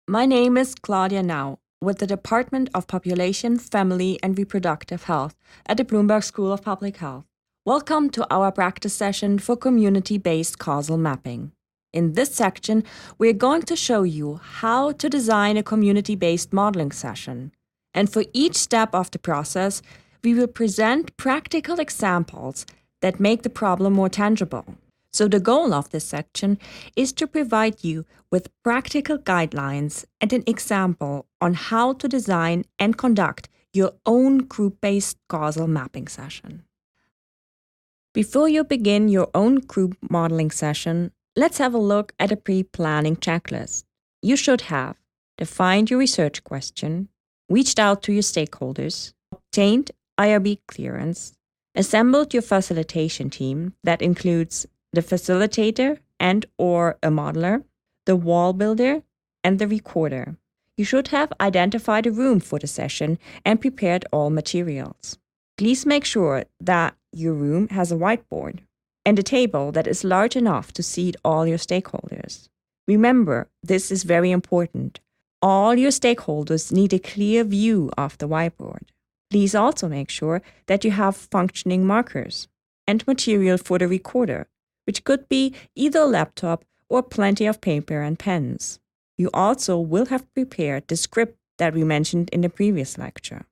My name is Claudia Now with the Department of Population, Family and Reproductive Health at the Bloomberg School of Public Health. Welcome to our practice session for community-based causal mapping. In this section, we are going to show you how to design a community-based modeling session. And for each step of the process, we will present practical examples that make the problem more tangible. So the goal of this section is to provide you with practical guidelines and an example on how to design and conduct your own group-based causal mapping session. Before you begin your own group modeling session, let's have a look at a pre-planning checklist. You should have defined your research question, reached out to your stakeholders, obtained IRB clearance, assembled your facilitation team that includes the facilitator and/or a modeler, the wall builder, and the recorder. You should have identified a room for the session and prepared all materials. Please make sure that your room has a whiteboard and a table that is large enough to seat all your stakeholders. Remember, this is very important. All your stakeholders need a clear view of the whiteboard. Please also make sure that you have functioning markers and material for the recorder, which could be either a laptop or plenty of paper and pens. You also will have prepared the script that we mentioned in the previous lecture.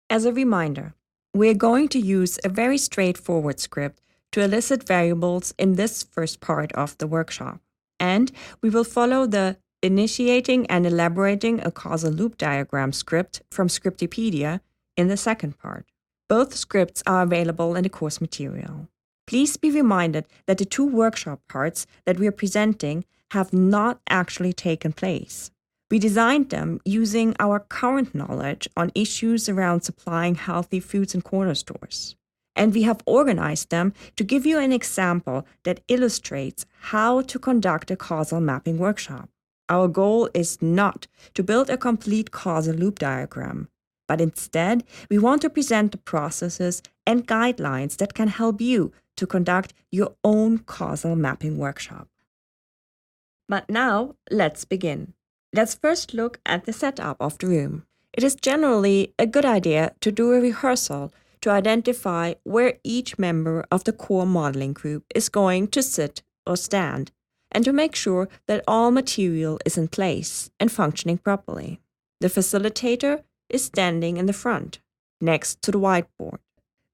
As a reminder, we are going to use a very straightforward script to elicit variables in this first part of the workshop, and we will follow the initiating and elaborating a causal loop diagram script from Scriptipedia in the second part. Both scripts are available in the course material. Please be reminded that the two workshop parts that we are presenting have not actually taken place. We designed them using our current knowledge on issues around supplying healthy foods in corner stores. And we have organized them to give you an example that illustrates how to conduct a causal mapping workshop. Our goal is not to build a complete causal loop diagram, but instead, we want to present the processes and guidelines that can help you to conduct your own causal mapping workshop. But now, let's begin. Let's first look at the setup of the room. It is generally a good idea to do a rehearsal to identify where each member of the core modeling group is going to sit or stand, and to make sure that all material is in place and functioning properly. The facilitator is standing in the front, next to the whiteboard.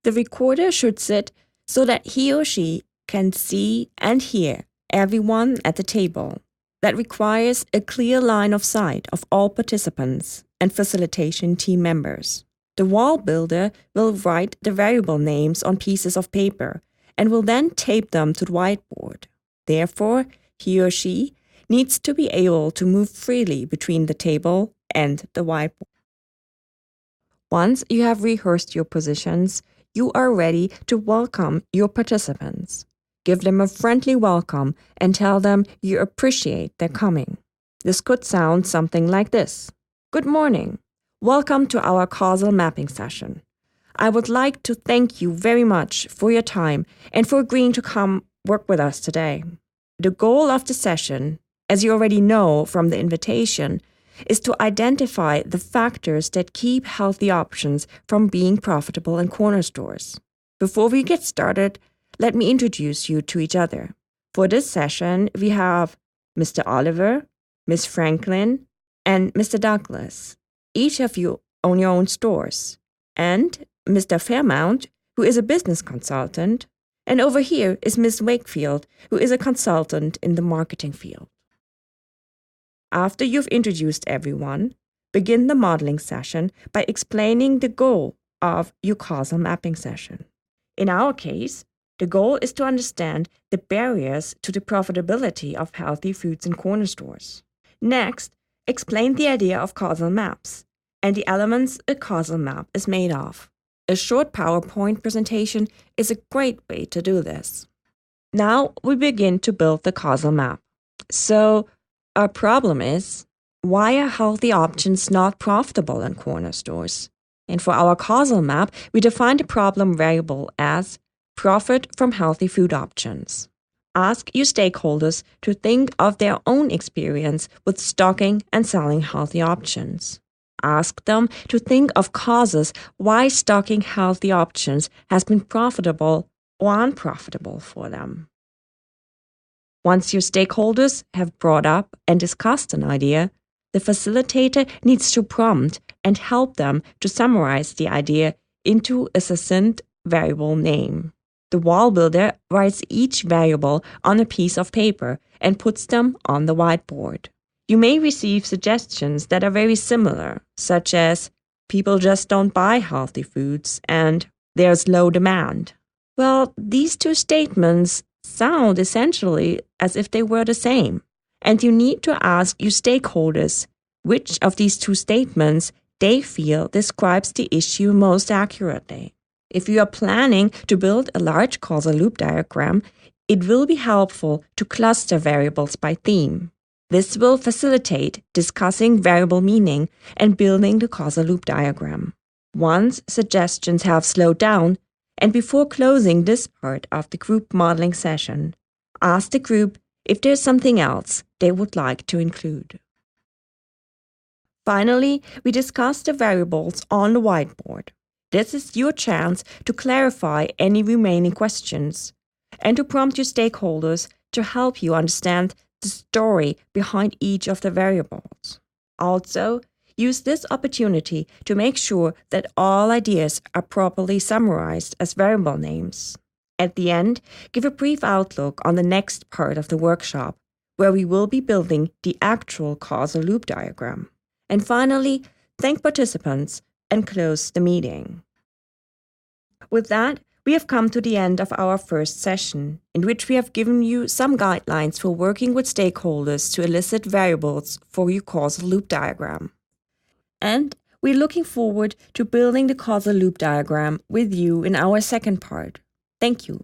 The recorder should sit so that he or she can see and hear everyone at the table. That requires a clear line of sight of all participants and facilitation team members. The wall builder will write the variable names on pieces of paper and will then tape them to the whiteboard. Therefore, he or she needs to be able to move freely between the table and the whiteboard. Once you have rehearsed your positions, you are ready to welcome your participants. Give them a friendly welcome and tell them you appreciate their coming. This could sound something like this. Good morning. Welcome to our causal mapping session. I would like to thank you very much for your time and for agreeing to come work with us today. The goal of the session, as you already know from the invitation, is to identify the factors that keep healthy options from being profitable in corner stores. Before we get started, let me introduce you to each other. For this session, we have Mr. Oliver, Ms. Franklin, and Mr. Douglas. Each of you own your own stores. And Mr. Fairmount, who is a business consultant. And over here is Ms. Wakefield, who is a consultant in the marketing field. After you've introduced everyone, begin the modeling session by explaining the goal of your causal mapping session. In our case, the goal is to understand the barriers to the profitability of healthy foods in corner stores. Next, explain the idea of causal maps and the elements a causal map is made of. A short PowerPoint presentation is a great way to do this. Now we begin to build the causal map. So, our problem is, why are healthy options not profitable in corner stores? And for our causal map, we define the problem variable as profit from healthy food options. Ask your stakeholders to think of their own experience with stocking and selling healthy options. Ask them to think of causes why stocking healthy options has been profitable or unprofitable for them. Once your stakeholders have brought up and discussed an idea, the facilitator needs to prompt and help them to summarize the idea into a succinct variable name. The wall builder writes each variable on a piece of paper and puts them on the whiteboard. You may receive suggestions that are very similar, such as, people just don't buy healthy foods and there's low demand. Well, these two statements sound essentially as if they were the same, and you need to ask your stakeholders which of these two statements they feel describes the issue most accurately. If you are planning to build a large causal loop diagram, it will be helpful to cluster variables by theme. This will facilitate discussing variable meaning and building the causal loop diagram. Once suggestions have slowed down, and before closing this part of the group modeling session, ask the group if there's something else they would like to include. Finally, we discussed the variables on the whiteboard. This is your chance to clarify any remaining questions and to prompt your stakeholders to help you understand the story behind each of the variables. Also, use this opportunity to make sure that all ideas are properly summarized as variable names. At the end, give a brief outlook on the next part of the workshop, where we will be building the actual causal loop diagram. And finally, thank participants and close the meeting. With that, we have come to the end of our first session, in which we have given you some guidelines for working with stakeholders to elicit variables for your causal loop diagram. And we're looking forward to building the causal loop diagram with you in our second part. Thank you.